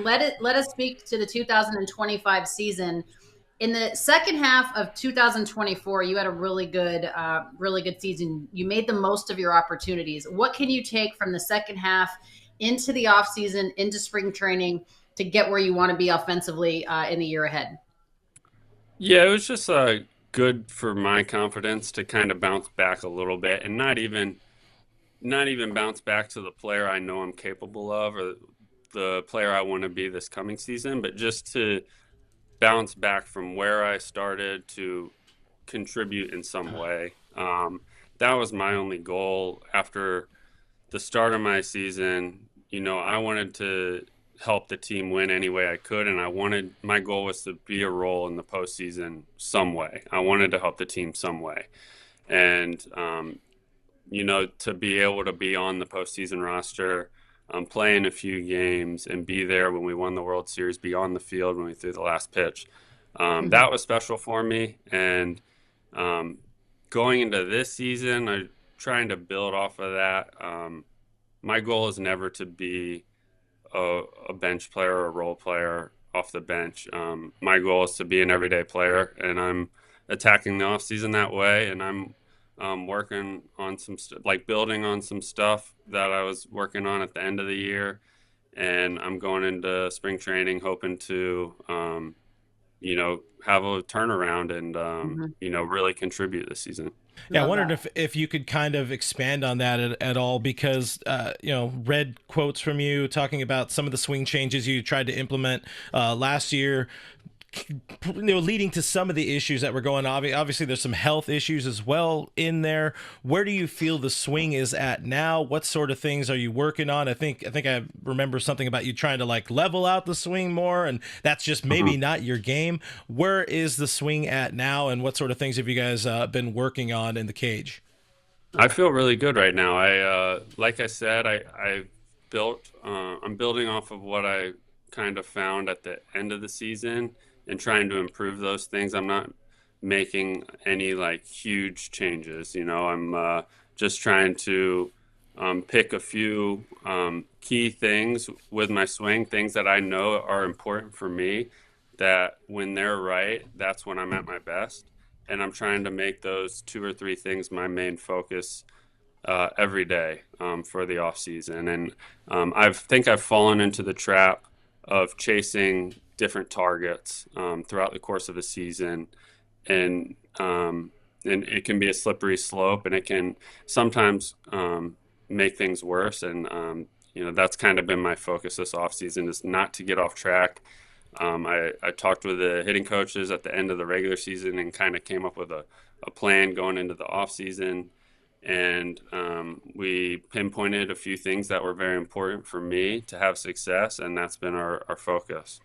let us speak to the 2025 season. In the second half of 2024, you had a really good season. You made the most of your opportunities. What can you take from the second half into the off season, into spring training, to get where you want to be offensively in the year ahead? Yeah, it was just good for my confidence to kind of bounce back a little bit and not even bounce back to the player I know I'm capable of or the player I want to be this coming season, but just to bounce back from where I started to contribute in some way. That was my only goal after the start of my season. I wanted to help the team win any way I could, and my goal was to be a role in the postseason some way. I wanted to help the team some way, and to be able to be on the postseason roster, play in a few games, and be there when we won the World Series, be on the field when we threw the last pitch. Mhm. That was special for me, and um, going into this season, I'm trying to build off of that. My goal is never to be a bench player or a role player off the bench. My goal is to be an everyday player, and I'm attacking the off season that way. And I'm working on like building on some stuff that I was working on at the end of the year. And I'm going into spring training hoping to, have a turnaround and, Mhm. really contribute this season. Yeah, I Love wondered that. if you could kind of expand on that at all because read quotes from you talking about some of the swing changes you tried to implement last year, leading to some of the issues that were going on. Obviously, there's some health issues as well in there. Where do you feel the swing is at now? What sort of things are you working on? I think I remember something about you trying to like level out the swing more, and that's just maybe Mhm. not your game. Where is the swing at now, and what sort of things have you guys been working on in the cage? I feel really good right now. Like I said, I'm building off of what I kind of found at the end of the season and trying to improve those things. I'm not making any like huge changes. I'm just trying to pick a few key things with my swing, things that I know are important for me, that when they're right, that's when I'm at my best. And I'm trying to make those two or three things my main focus every day for the off season. And I think I've fallen into the trap of chasing different targets throughout the course of a season, and um, and it can be a slippery slope, and it can sometimes make things worse. And that's kind of been my focus this off season, is not to get off track. I talked with the hitting coaches at the end of the regular season and kind of came up with a plan going into the off season, and we pinpointed a few things that were very important for me to have success, and that's been our focus.